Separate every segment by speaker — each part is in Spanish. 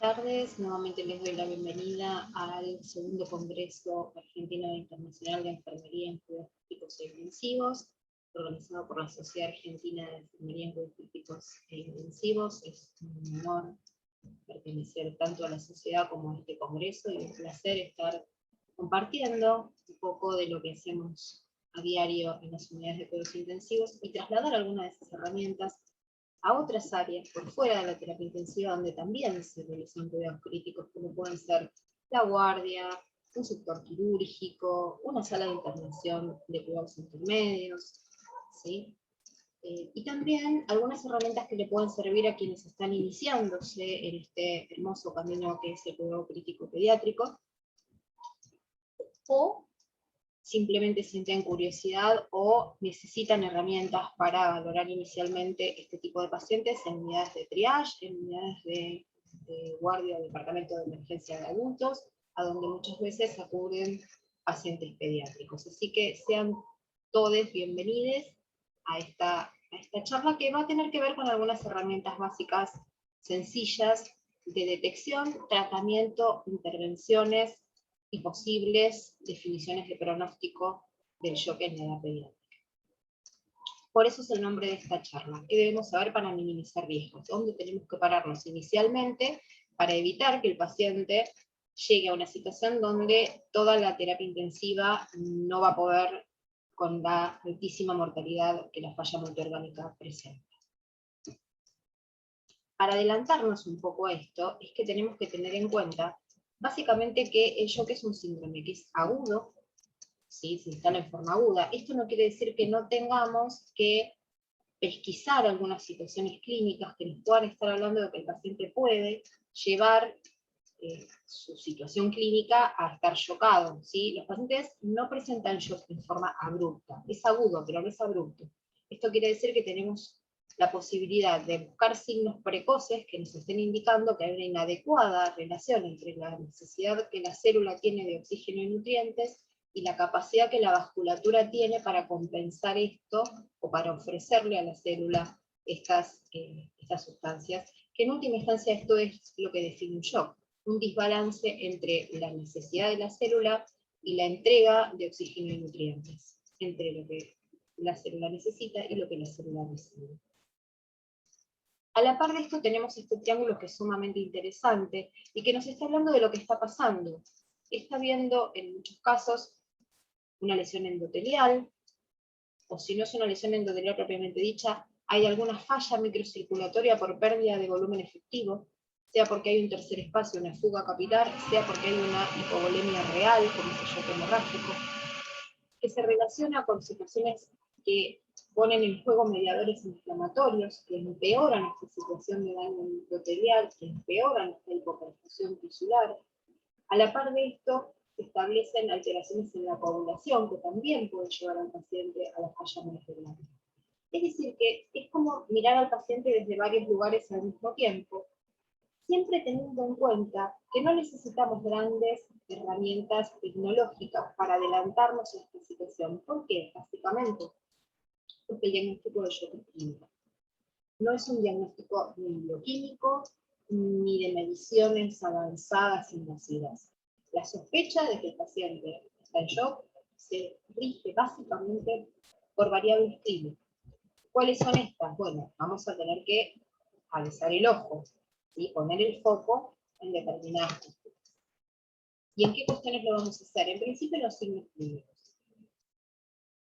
Speaker 1: tardes, nuevamente les doy la bienvenida al segundo Congreso Argentino e Internacional de Enfermería en Cuidados Críticos e Intensivos, organizado por la Sociedad Argentina de Enfermería en Cuidados Críticos e Intensivos. Es un honor pertenecer tanto a la sociedad como a este congreso y un placer estar compartiendo un poco de lo que hacemos a diario en las unidades de cuidados intensivos y trasladar algunas de esas herramientas a otras áreas por fuera de la terapia intensiva donde también se realizan cuidados críticos, como pueden ser la guardia, un sector quirúrgico, una sala de intervención de cuidados intermedios, ¿sí? Y también algunas herramientas que le pueden servir a quienes están iniciándose en este hermoso camino que es el cuidado crítico pediátrico, o simplemente sienten curiosidad o necesitan herramientas para valorar inicialmente este tipo de pacientes en unidades de triage, en unidades de guardia o departamento de emergencia de adultos, a donde muchas veces acuden pacientes pediátricos. Así que sean todos bienvenidos a esta charla que va a tener que ver con algunas herramientas básicas sencillas de detección, tratamiento, intervenciones y posibles definiciones de pronóstico del shock en la edad pediátrica. Por eso es el nombre de esta charla. ¿Qué debemos saber para minimizar riesgos? ¿Dónde tenemos que pararnos inicialmente para evitar que el paciente llegue a una situación donde toda la terapia intensiva no va a poder con la altísima mortalidad que la falla multiorgánica presenta? Para adelantarnos un poco a esto, es que tenemos que tener en cuenta básicamente que el shock es un síndrome que es agudo, ¿sí? Se instala en forma aguda. Esto no quiere decir que no tengamos que pesquisar algunas situaciones clínicas que nos puedan estar hablando de que el paciente puede llevar su situación clínica a estar chocado, ¿sí? Los pacientes no presentan shock en forma abrupta, es agudo, pero no es abrupto. Esto quiere decir que tenemos la posibilidad de buscar signos precoces que nos estén indicando que hay una inadecuada relación entre la necesidad que la célula tiene de oxígeno y nutrientes y la capacidad que la vasculatura tiene para compensar esto o para ofrecerle a la célula estas sustancias, que en última instancia esto es lo que define un shock, un desbalance entre la necesidad de la célula y la entrega de oxígeno y nutrientes, entre lo que la célula necesita y lo que la célula recibe. A la par de esto tenemos este triángulo que es sumamente interesante y que nos está hablando de lo que está pasando. Está viendo en muchos casos una lesión endotelial, o si no es una lesión endotelial propiamente dicha, hay alguna falla microcirculatoria por pérdida de volumen efectivo, sea porque hay un tercer espacio, una fuga capilar, sea porque hay una hipovolemia real, como el shock hemorrágico, que se relaciona con situaciones que ponen en juego mediadores inflamatorios, que empeoran esta situación de daño endotelial, que empeoran esta hipoperfusión tisular. A la par de esto, se establecen alteraciones en la coagulación, que también pueden llevar al paciente a la falla medular. Es decir, que es como mirar al paciente desde varios lugares al mismo tiempo, siempre teniendo en cuenta que no necesitamos grandes herramientas tecnológicas para adelantarnos a esta situación. ¿Por qué? Básicamente, porque el diagnóstico de shock es clínico. No es un diagnóstico ni bioquímico, ni de mediciones avanzadas invasivas. La sospecha de que el paciente está en shock se rige básicamente por variables clínicas. ¿Cuáles son estas? Bueno, vamos a tener que alzar el ojo y poner el foco en determinadas cuestiones. ¿Y en qué cuestiones lo vamos a hacer? En principio, los signos clínicos.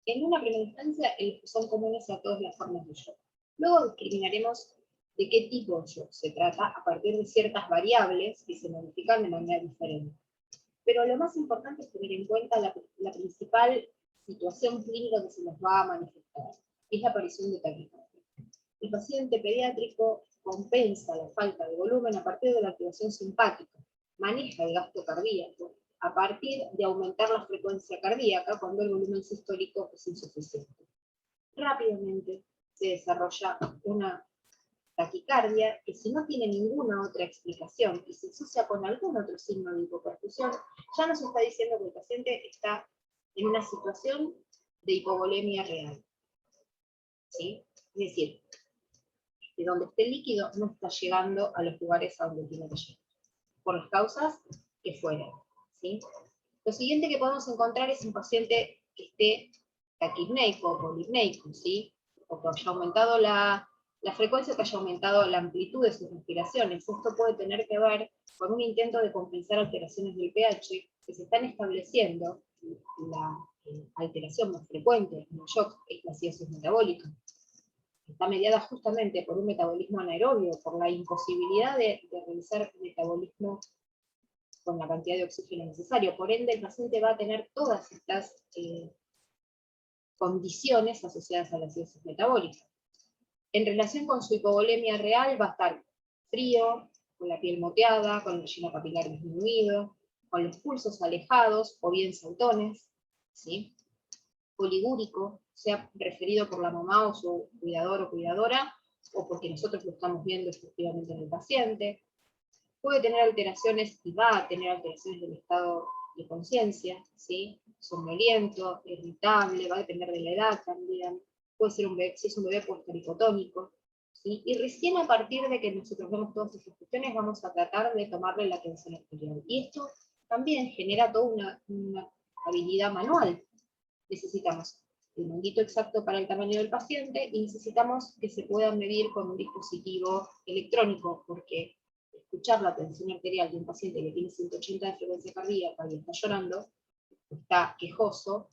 Speaker 1: En una primera instancia, son comunes a todas las formas de shock. Luego discriminaremos de qué tipo de shock se trata a partir de ciertas variables que se modifican de manera diferente. Pero lo más importante es tener en cuenta la principal situación clínica que se nos va a manifestar, que es la aparición de taquicardia. El paciente pediátrico compensa la falta de volumen a partir de la activación simpática, maneja el gasto cardíaco a partir de aumentar la frecuencia cardíaca cuando el volumen sistólico es insuficiente. Rápidamente se desarrolla una taquicardia que, si no tiene ninguna otra explicación y se asocia con algún otro signo de hipoperfusión, ya nos está diciendo que el paciente está en una situación de hipovolemia real. ¿Sí? Es decir, de donde esté el líquido no está llegando a los lugares a donde tiene que llegar. por las causas que fueran, ¿sí? Lo siguiente que podemos encontrar es un paciente que esté taquipneico o polipneico, ¿sí? O que haya aumentado la frecuencia, que haya aumentado la amplitud de sus respiraciones. Esto puede tener que ver con un intento de compensar alteraciones del pH que se están estableciendo. La alteración más frecuente en el shock es la acidosis metabólica. Está mediada justamente por un metabolismo anaerobio, por la imposibilidad de realizar metabolismo con la cantidad de oxígeno necesario. Por ende, el paciente va a tener todas estas condiciones asociadas a la acidosis metabólica. En relación con su hipovolemia real, va a estar frío, con la piel moteada, con el relleno capilar disminuido, con los pulsos alejados o bien saltones, ¿sí? Poligúrico, sea referido por la mamá o su cuidador o cuidadora, o porque nosotros lo estamos viendo efectivamente en el paciente. Puede tener alteraciones y va a tener alteraciones del estado de conciencia, ¿sí? Somnoliento, irritable, va a depender de la edad también. Puede ser un bebé, si es un bebé, puede estar hipotónico, ¿sí? Y recién a partir de que nosotros vemos todas estas cuestiones, vamos a tratar de tomarle la tensión arterial. Y esto también genera toda una habilidad manual. Necesitamos el manguito exacto para el tamaño del paciente y necesitamos que se pueda medir con un dispositivo electrónico, porque escuchar la tensión arterial de un paciente que tiene 180 de frecuencia cardíaca y está llorando, está quejoso,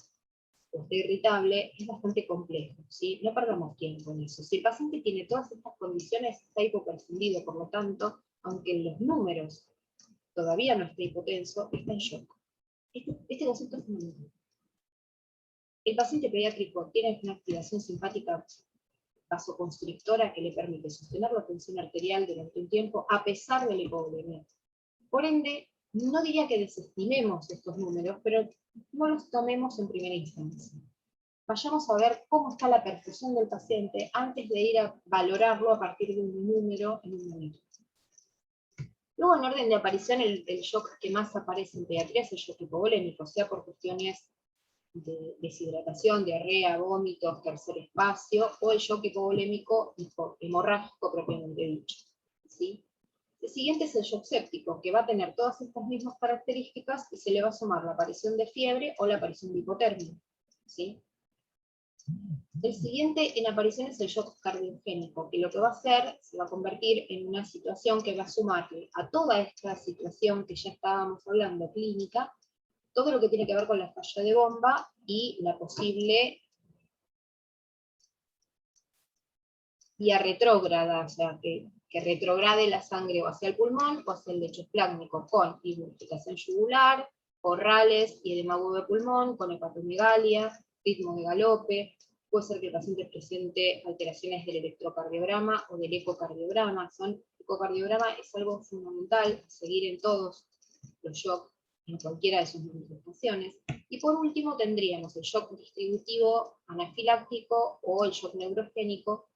Speaker 1: o está irritable, es bastante complejo, ¿sí? No perdamos tiempo en eso. Si el paciente tiene todas estas condiciones, está hipoperfundido, por lo tanto, aunque en los números todavía no esté hipotenso, está en shock. Este concepto es fundamental. El paciente pediátrico tiene una activación simpática vasoconstrictora que le permite sostener la tensión arterial durante un tiempo a pesar de la hipovolemia. Por ende, no diría que desestimemos estos números, pero no los tomemos en primera instancia. Vayamos a ver cómo está la perfusión del paciente antes de ir a valorarlo a partir de un número en un momento. Luego, en orden de aparición, el shock que más aparece en pediatría es el shock hipovolémico, sea por cuestiones de deshidratación, diarrea, vómitos, tercer espacio, o el shock hipovolémico hemorrágico propiamente dicho, ¿sí? El siguiente es el shock séptico, que va a tener todas estas mismas características y se le va a sumar la aparición de fiebre o la aparición de hipotermia, ¿sí? El siguiente en aparición es el shock cardiogénico, que lo que va a hacer, se va a convertir en una situación que va a sumarle a toda esta situación que ya estábamos hablando clínica, todo lo que tiene que ver con la falla de bomba y la posible vía retrógrada, o sea, que retrograde la sangre o hacia el pulmón o hacia el lecho esplácnico, con irritación yugular, corrales y edema agudo de pulmón, con hepatomegalia, ritmo de galope. Puede ser que el paciente presente alteraciones del electrocardiograma o del ecocardiograma. El ecocardiograma es algo fundamental a seguir en todos los shocks, en cualquiera de sus manifestaciones. Y por último tendríamos el shock distributivo anafiláctico o el shock neurogénico,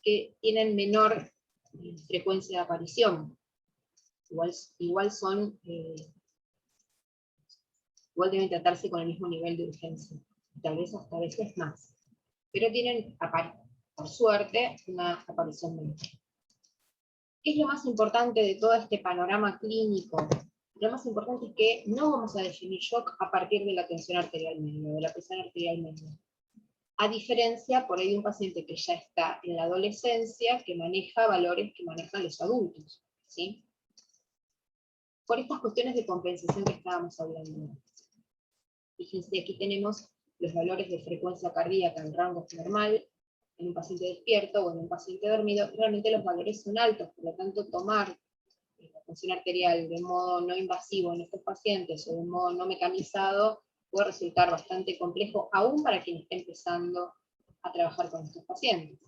Speaker 1: que tienen menor frecuencia de aparición. Igual deben tratarse con el mismo nivel de urgencia, tal vez hasta veces más. Pero tienen, por suerte, una aparición menor. ¿Qué es lo más importante de todo este panorama clínico? Lo más importante es que no vamos a definir shock a partir de la tensión arterial media, de la presión arterial media. A diferencia, por ahí, de un paciente que ya está en la adolescencia, que maneja valores que manejan los adultos, ¿sí? Por estas cuestiones de compensación que estábamos hablando antes. Fíjense, aquí tenemos los valores de frecuencia cardíaca en rango normal, en un paciente despierto o en un paciente dormido. Realmente los valores son altos, por lo tanto tomar la función arterial de modo no invasivo en estos pacientes o de modo no mecanizado puede resultar bastante complejo, aún para quien esté empezando a trabajar con estos pacientes.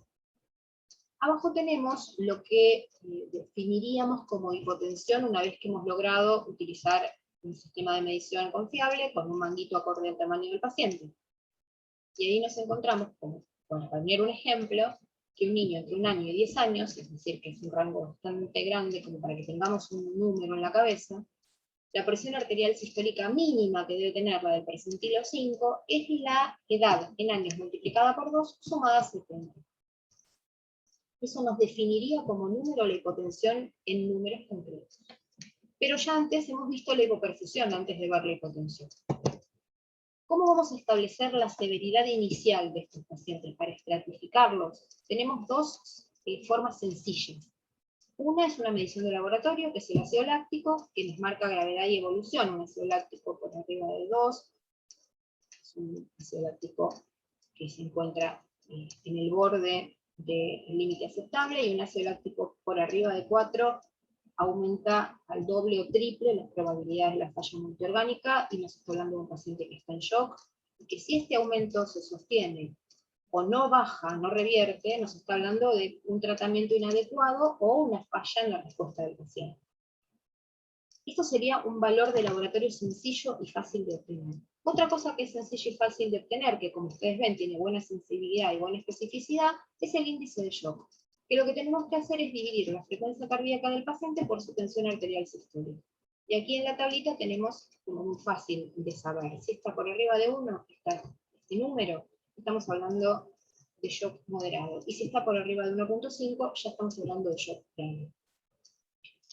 Speaker 1: Abajo tenemos lo que definiríamos como hipotensión una vez que hemos logrado utilizar un sistema de medición confiable con un manguito acorde al tamaño del paciente. Y ahí nos encontramos, para poner un ejemplo, que un niño entre 1 año y 10 años, es decir, que es un rango bastante grande como para que tengamos un número en la cabeza, la presión arterial sistólica mínima que debe tener la del percentilo 5 es la edad en años multiplicada por 2 sumada a 70. Eso nos definiría como número la hipotensión en números concretos. pero ya antes hemos visto la hipoperfusión antes de ver la hipotensión. ¿Cómo vamos a establecer la severidad inicial de estos pacientes? Para estratificarlos, tenemos dos formas sencillas. Una es una medición de laboratorio, que es el ácido láctico, que nos marca gravedad y evolución. Un ácido láctico por arriba de 2, es un ácido láctico que se encuentra en el borde del límite aceptable, y un ácido láctico por arriba de 4 aumenta al doble o triple las probabilidades de la falla multiorgánica, y nos está hablando de un paciente que está en shock, y que si este aumento se sostiene o no baja, no revierte, nos está hablando de un tratamiento inadecuado o una falla en la respuesta del paciente. Esto sería un valor de laboratorio sencillo y fácil de obtener. Otra cosa que es sencillo y fácil de obtener, que como ustedes ven tiene buena sensibilidad y buena especificidad, es el índice de shock. Que lo que tenemos que hacer es dividir la frecuencia cardíaca del paciente por su tensión arterial sistólica. Y aquí en la tablita tenemos como muy fácil de saber. Si está por arriba de 1, está este número, estamos hablando de shock moderado. Y si está por arriba de 1.5, ya estamos hablando de shock grave.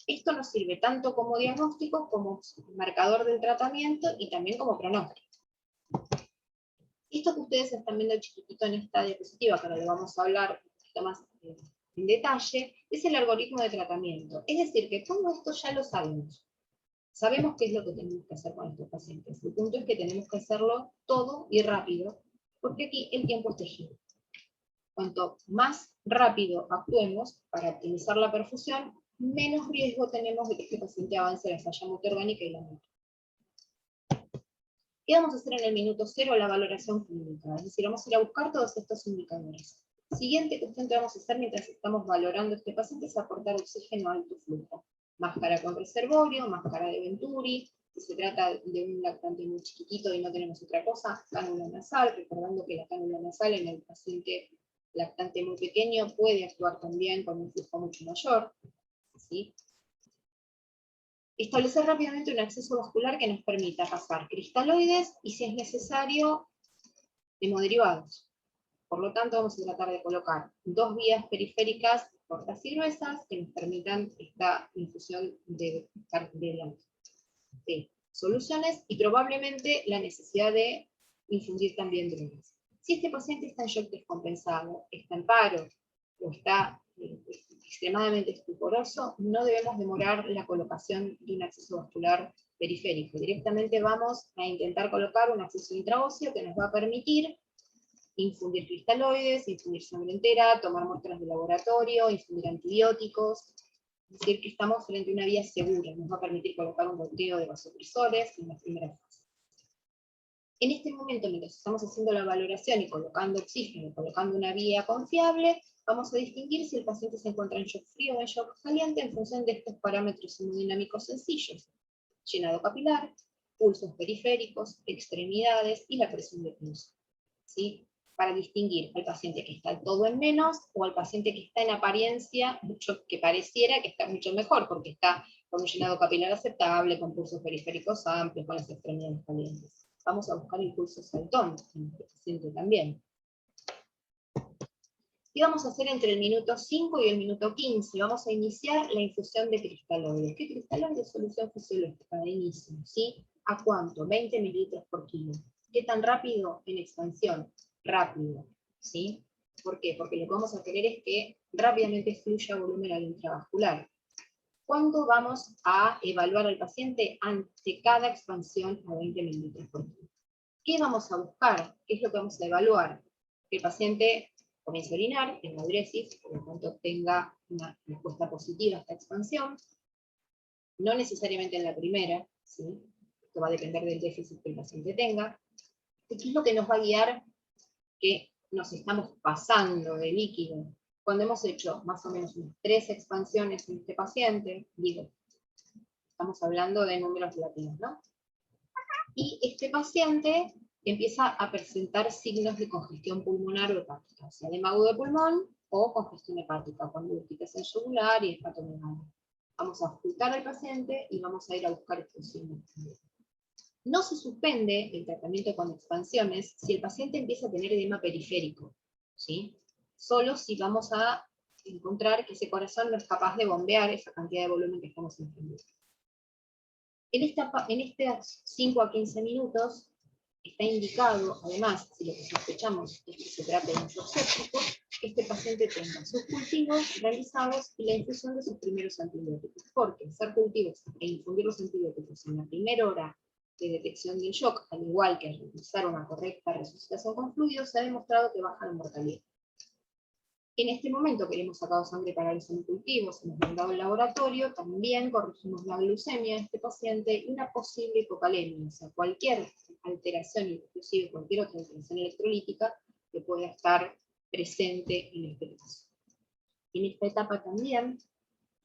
Speaker 1: Esto nos sirve tanto como diagnóstico, como marcador del tratamiento y también como pronóstico. Esto que ustedes están viendo chiquitito en esta diapositiva, que ahora lo vamos a hablar un poquito más en detalle, es el algoritmo de tratamiento. Es decir, que todo esto ya lo sabemos. Sabemos qué es lo que tenemos que hacer con estos pacientes. El punto es que tenemos que hacerlo todo y rápido, porque aquí el tiempo es tejido. Cuanto más rápido actuemos para optimizar la perfusión, menos riesgo tenemos de que este paciente avance la falla multiorgánica y la muerte. ¿Qué vamos a hacer en el minuto 0? La valoración clínica. Es decir, vamos a ir a buscar todos estos indicadores. Siguiente cuestión que vamos a hacer mientras estamos valorando a este paciente es aportar oxígeno a alto flujo. Máscara con reservorio, máscara de Venturi. Si se trata de un lactante muy chiquitito y no tenemos otra cosa, cánula nasal, recordando que la cánula nasal en el paciente lactante muy pequeño puede actuar también con un flujo mucho mayor. ¿Sí? Establecer rápidamente un acceso vascular que nos permita pasar cristaloides y, si es necesario, hemoderivados. Por lo tanto, vamos a tratar de colocar dos vías periféricas cortas y gruesas que nos permitan esta infusión de soluciones, y probablemente la necesidad de infundir también drogas. Si este paciente está en shock descompensado, está en paro o está extremadamente estuporoso, no debemos demorar la colocación de un acceso vascular periférico. Directamente vamos a intentar colocar un acceso intraóseo que nos va a permitir infundir cristaloides, infundir sangre entera, tomar muestras de laboratorio, infundir antibióticos. Es decir, que estamos frente a una vía segura, nos va a permitir colocar un goteo de vasopresores en la primera fase. En este momento, mientras estamos haciendo la valoración y colocando oxígeno, colocando una vía confiable, vamos a distinguir si el paciente se encuentra en shock frío o en shock caliente en función de estos parámetros hemodinámicos sencillos: llenado capilar, pulsos periféricos, extremidades y la presión de pulso. ¿Sí? Para distinguir al paciente que está todo en menos o al paciente que está en apariencia, mucho que pareciera que está mucho mejor, porque está con un llenado capilar aceptable, con pulsos periféricos amplios, con las extremidades calientes. Vamos a buscar el pulso saltón en este paciente también. ¿Qué vamos a hacer entre el minuto 5 y el minuto 15? Vamos a iniciar la infusión de cristaloides. ¿Qué cristaloides? Solución fisiológica de inicio, ¿sí? ¿A cuánto? 20 mililitros por kilo. ¿Qué tan rápido? En expansión. Rápido, ¿sí? ¿Por qué? Porque lo que vamos a querer es que rápidamente fluya volumen al intravascular. ¿Cuándo vamos a evaluar al paciente? Ante cada expansión a 20 mililitros por kilo. ¿Qué vamos a buscar? ¿Qué es lo que vamos a evaluar? Que el paciente comience a orinar, tenga diuresis, por lo tanto tenga una respuesta positiva a esta expansión. No necesariamente en la primera, ¿sí? Esto va a depender del déficit que el paciente tenga. ¿Qué es lo que nos va a guiar que nos estamos pasando de líquido? Cuando hemos hecho más o menos unas 3 expansiones en este paciente, digo, estamos hablando de números latinos, ¿no? Y este paciente empieza a presentar signos de congestión pulmonar o hepática, o sea, edema agudo de pulmón o congestión hepática, conductitis yugular y hepatomegalia. Vamos a ocultar al paciente y vamos a ir a buscar estos signos. No se suspende el tratamiento con expansiones si el paciente empieza a tener edema periférico, ¿sí? Solo si vamos a encontrar que ese corazón no es capaz de bombear esa cantidad de volumen que estamos influyendo. En estos 5 a 15 minutos está indicado, además, si lo que sospechamos es que se trata de un shock séptico, que este paciente tenga sus cultivos realizados y la infusión de sus primeros antibióticos. Porque hacer cultivos e infundir los antibióticos en la primera hora de detección del shock, al igual que realizar una correcta resucitación con fluidos, se ha demostrado que baja la mortalidad. En este momento que hemos sacado sangre para los cultivos, hemos mandado al laboratorio, también corregimos la glucemia de este paciente y una posible hipocalemia, o sea, cualquier alteración, inclusive cualquier otra alteración electrolítica, que pueda estar presente en este caso. En esta etapa también,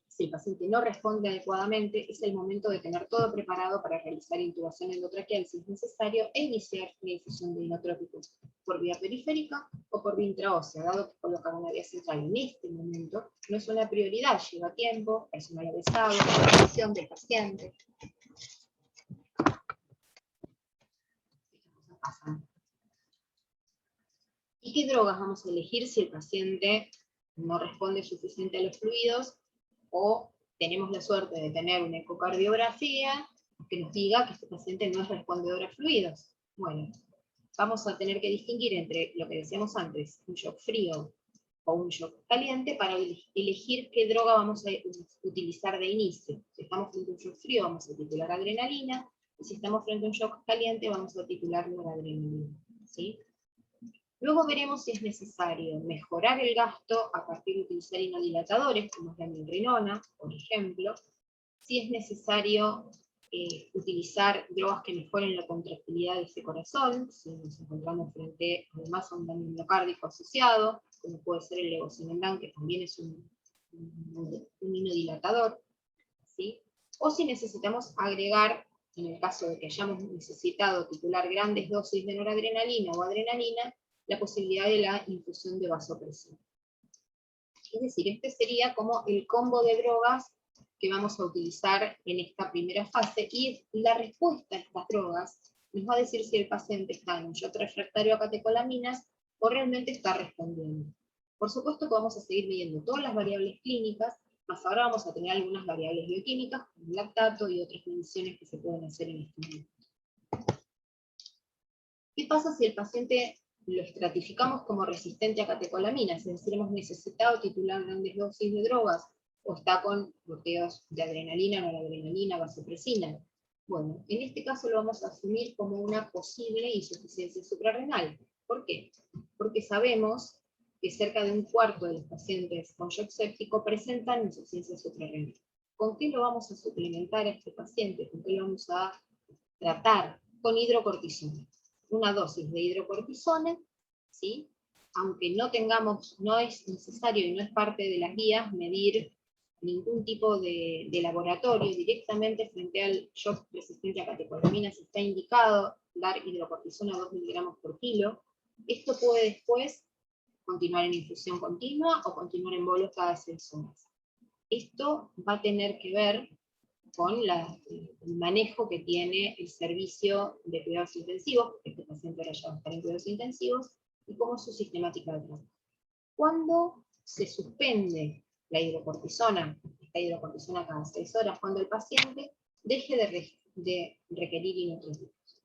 Speaker 1: si el paciente no responde adecuadamente, es el momento de tener todo preparado para realizar intubación endotraqueal si es necesario e iniciar la infusión de inotrópicos por vía periférica o por vía intraósea, dado que colocar una vía central en este momento no es una prioridad, lleva tiempo, personal avesado, preparación del paciente. ¿Y qué drogas vamos a elegir si el paciente no responde suficiente a los fluidos o tenemos la suerte de tener una ecocardiografía que nos diga que este paciente no es respondedor a fluidos? Bueno, vamos a tener que distinguir entre lo que decíamos antes, un shock frío o un shock caliente, para elegir qué droga vamos a utilizar de inicio. Si estamos frente a un shock frío, vamos a titular adrenalina, y si estamos frente a un shock caliente, vamos a titular noradrenalina, ¿sí? Luego veremos si es necesario mejorar el gasto a partir de utilizar inodilatadores, como es la milrinona, por ejemplo, si es necesario utilizar drogas que mejoren la contractilidad de ese corazón, si nos encontramos frente además a un daño miocárdico asociado, como puede ser el levosimendan, que también es un inodilatador, ¿sí? O si necesitamos agregar, en el caso de que hayamos necesitado titular grandes dosis de noradrenalina o adrenalina, la posibilidad de la infusión de vasopresión. Es decir, este sería como el combo de drogas que vamos a utilizar en esta primera fase, y la respuesta a estas drogas nos va a decir si el paciente está en un shock refractario a catecolaminas o realmente está respondiendo. Por supuesto que vamos a seguir midiendo todas las variables clínicas, más ahora vamos a tener algunas variables bioquímicas, como el lactato y otras mediciones que se pueden hacer en este momento. ¿Qué pasa si el paciente lo estratificamos como resistente a catecolaminas? Es decir, hemos necesitado titular grandes dosis de drogas, o está con bloqueos de adrenalina, noradrenalina, vasopresina. Bueno, en este caso lo vamos a asumir como una posible insuficiencia suprarrenal. ¿Por qué? Porque sabemos que cerca de un cuarto de los pacientes con shock séptico presentan insuficiencia suprarrenal. ¿Con qué lo vamos a suplementar a este paciente? ¿Con qué lo vamos a tratar? Con hidrocortisona. Una dosis de hidrocortisona, ¿sí? Aunque no tengamos, no es necesario y no es parte de las guías medir ningún tipo de laboratorio, directamente frente al shock resistente a catecolaminas está indicado dar hidrocortisona 2 miligramos por kilo. Esto puede después continuar en infusión continua o continuar en bolos cada 6 horas. Esto va a tener que ver con el manejo que tiene el servicio de cuidados intensivos, porque este paciente ahora ya va a estar en cuidados intensivos, y cómo es su sistemática de trabajo. Cuando se suspende la hidrocortisona, esta hidrocortisona cada 6 horas, cuando el paciente deje de requerir inotrópicos.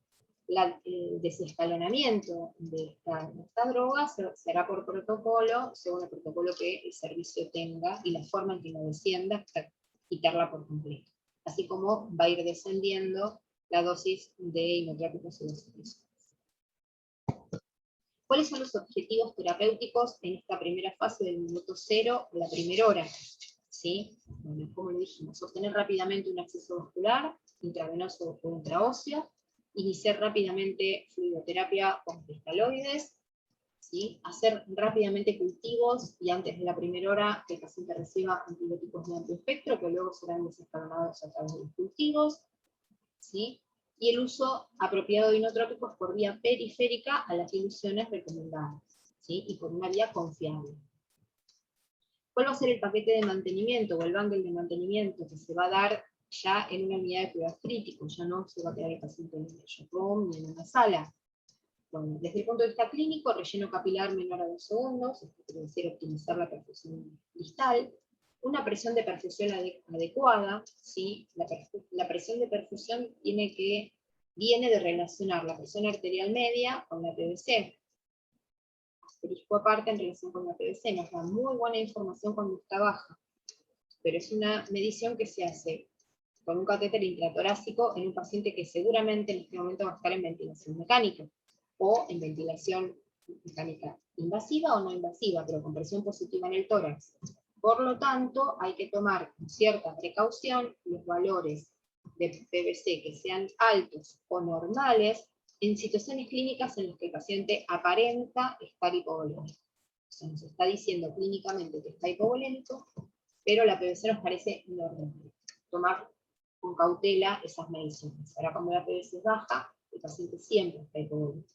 Speaker 1: El desescalonamiento de esta droga será por protocolo, según el protocolo que el servicio tenga y la forma en que lo descienda hasta quitarla por completo. Así como va a ir descendiendo la dosis de inotrópicos y vasopresores. ¿Cuáles son los objetivos terapéuticos en esta primera fase del minuto 0 a la primera hora? ¿Sí? Bueno, como lo dijimos, sostener rápidamente un acceso vascular, intravenoso o intraóseo, iniciar rápidamente fluidoterapia con cristaloides, ¿sí? Hacer rápidamente cultivos y antes de la primera hora que el paciente reciba antibióticos de amplio espectro, que luego serán desescalonados a través de los cultivos, ¿sí? Y el uso apropiado de inotrópicos por vía periférica a las ilusiones recomendadas, ¿sí? Y por una vía confiable. ¿Cuál va a ser el paquete de mantenimiento o el bundle de mantenimiento que se va a dar ya en una unidad de cuidados críticos? Ya no se va a quedar el paciente en el shock room ni en una sala. Bueno, desde el punto de vista clínico, relleno capilar menor a 2 segundos, esto quiere decir optimizar la perfusión distal. una presión de perfusión adecuada, ¿sí? La presión de perfusión viene de relacionar la presión arterial media con la PVC. Asterisco aparte en relación con la PVC, nos da muy buena información cuando está baja, pero es una medición que se hace con un catéter intratorácico en un paciente que seguramente en este momento va a estar en ventilación mecánica, o en ventilación mecánica invasiva o no invasiva, pero con presión positiva en el tórax. Por lo tanto, hay que tomar con cierta precaución los valores de PVC que sean altos o normales en situaciones clínicas en las que el paciente aparenta estar hipovolémico. O sea, nos está diciendo clínicamente que está hipovolémico, pero la PVC nos parece normal. Tomar con cautela esas mediciones. Ahora, cuando la PVC es baja, el paciente siempre está hipovolémico.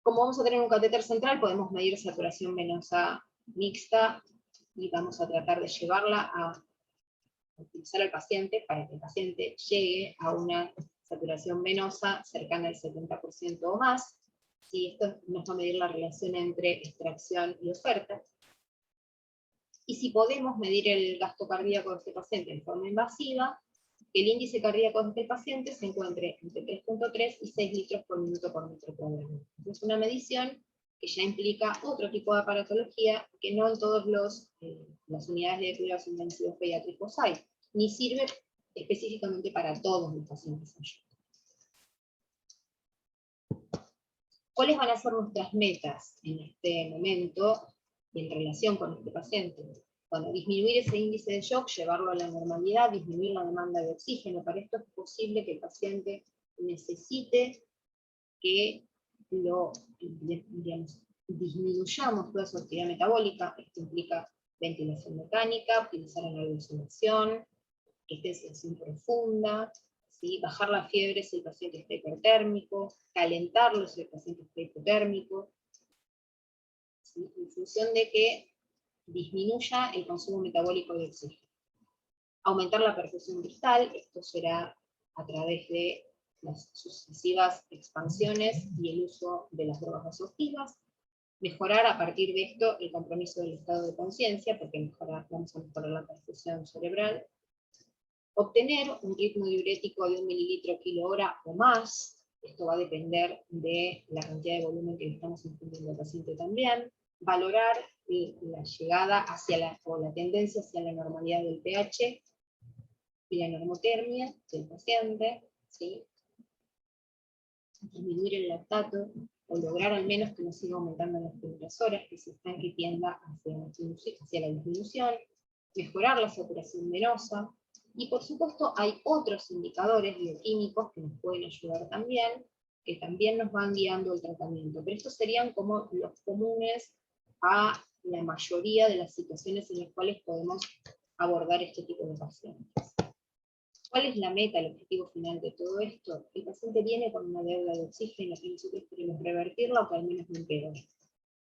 Speaker 1: Como vamos a tener un catéter central, podemos medir saturación venosa mixta y vamos a tratar de llevarla a utilizar al paciente para que el paciente llegue a una saturación venosa cercana al 70% o más. ¿Sí? Esto nos va a medir la relación entre extracción y oferta. Y si podemos medir el gasto cardíaco de este paciente de forma invasiva, que el índice cardíaco de este paciente se encuentre entre 3.3 y 6 litros por minuto por metro cuadrado. Es una medición que ya implica otro tipo de aparatología que no en todas las unidades de cuidados intensivos pediátricos hay, ni sirve específicamente para todos los pacientes. ¿Cuáles van a ser nuestras metas en este momento en relación con este paciente? Bueno, disminuir ese índice de shock, llevarlo a la normalidad, disminuir la demanda de oxígeno. Para esto es posible que el paciente necesite que disminuyamos toda su actividad metabólica. Esto implica ventilación mecánica, utilizar anabolización, que esté en sedación profunda, ¿sí? Bajar la fiebre si el paciente está hipertérmico, calentarlo si el paciente está hipotérmico, ¿sí? En función de que disminuya el consumo metabólico de oxígeno. Aumentar la perfusión distal, esto será a través de las sucesivas expansiones y el uso de las drogas vasoactivas. Mejorar a partir de esto el compromiso del estado de conciencia, porque vamos a mejorar la perfusión cerebral. Obtener un ritmo diurético de 1 mililitro kilo hora o más, esto va a depender de la cantidad de volumen que le estamos infundiendo al paciente también. Valorar la llegada o la tendencia hacia la normalidad del pH y la normotermia del paciente, ¿sí? Disminuir el lactato, o lograr al menos que no siga aumentando en las primeras horas, que se estanque y tienda hacia la disminución. Mejorar la saturación venosa. Y por supuesto hay otros indicadores bioquímicos que nos pueden ayudar también, que también nos van guiando el tratamiento. Pero estos serían como los comunes a la mayoría de las situaciones en las cuales podemos abordar este tipo de pacientes. ¿Cuál es la meta, el objetivo final de todo esto? El paciente viene con una deuda de oxígeno y nosotros queremos revertirla o que al menos no empeore.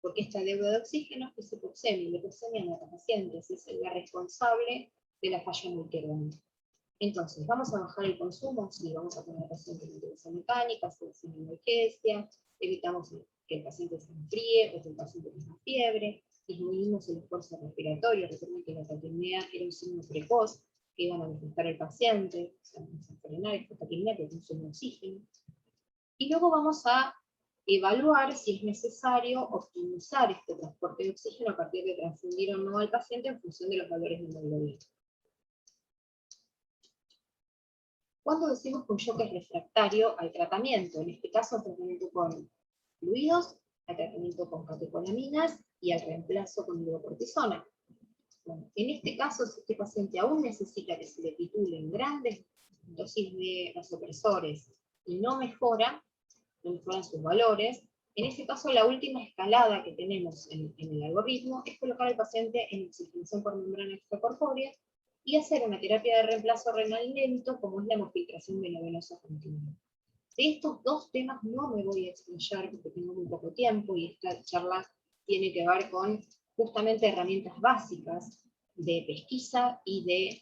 Speaker 1: Porque esta deuda de oxígeno es hipoxemia, y la hipoxemia en los pacientes es la responsable de la falla multiorgánica. Entonces, ¿vamos a bajar el consumo? Sí, vamos a poner al paciente en ventilación mecánica, sedación de emergencia, evitamos que el paciente se enfríe o que el paciente tenga fiebre, disminuimos el esfuerzo respiratorio. Recuerden que la taquipnea era un signo precoz que iba a manifestar el paciente, o sea, vamos a frenar esta taquipnea que consume oxígeno. Y luego vamos a evaluar si es necesario optimizar este transporte de oxígeno a partir de transfundir o no al paciente en función de los valores de hemoglobina. Cuando decimos que un shock es refractario al tratamiento, en este caso al tratamiento con fluidos, al tratamiento con catecolaminas y al reemplazo con hidrocortisona. Bueno, en este caso, si este paciente aún necesita que se le titulen grandes dosis de vasopresores y no mejoran sus valores, en este caso la última escalada que tenemos en el algoritmo es colocar al paciente en oxigenación por membrana extracorpórea y hacer una terapia de reemplazo renal lento, como es la hemofiltración venovenosa continua. De estos dos temas no me voy a explayar porque tengo muy poco tiempo y esta charla tiene que ver con justamente herramientas básicas de pesquisa y de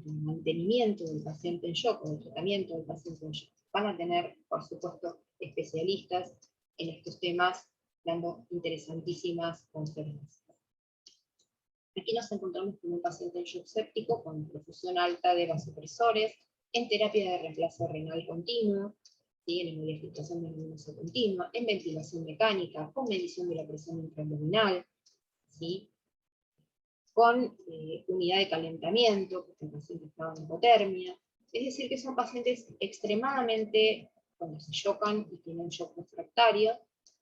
Speaker 1: mantenimiento del paciente en shock o de tratamiento del paciente en shock. Van a tener, por supuesto, especialistas en estos temas dando interesantísimas conferencias. Aquí nos encontramos con un paciente en shock séptico con profusión alta de vasopresores, en terapia de reemplazo renal continuo, ¿sí? En hemodiafiltración venosa continua, en ventilación mecánica, con medición de la presión intraabdominal, ¿sí? Con unidad de calentamiento, porque el paciente estaba en hipotermia. Es decir, que son pacientes extremadamente, cuando se chocan y tienen shock refractario,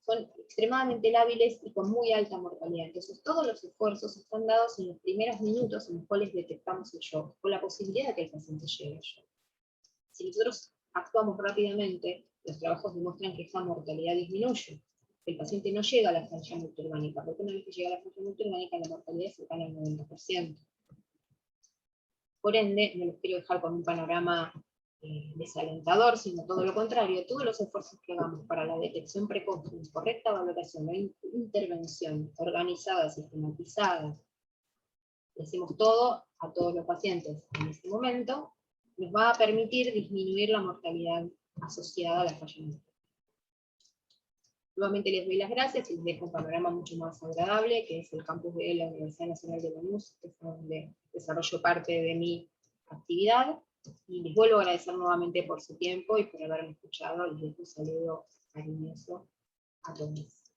Speaker 1: son extremadamente lábiles y con muy alta mortalidad. Entonces, todos los esfuerzos están dados en los primeros minutos en los cuales detectamos el shock, con la posibilidad de que el paciente llegue al shock. Si nosotros actuamos rápidamente, los trabajos demuestran que esa mortalidad disminuye. El paciente no llega a la falla multiorgánica, porque una vez que llega a la falla multiorgánica, la mortalidad es cercana al 90%. Por ende, no les quiero dejar con un panorama desalentador, sino todo lo contrario, todos los esfuerzos que hagamos para la detección precoz, correcta valoración, la intervención organizada, sistematizada, le hacemos todo a todos los pacientes en este momento, nos va a permitir disminuir la mortalidad asociada a la falla multiorgánica. Nuevamente les doy las gracias y les dejo un panorama mucho más agradable, que es el campus de la Universidad Nacional de Lanús, que es donde desarrollo parte de mi actividad, y les vuelvo a agradecer nuevamente por su tiempo y por haberme escuchado. Les dejo un saludo cariñoso a todos.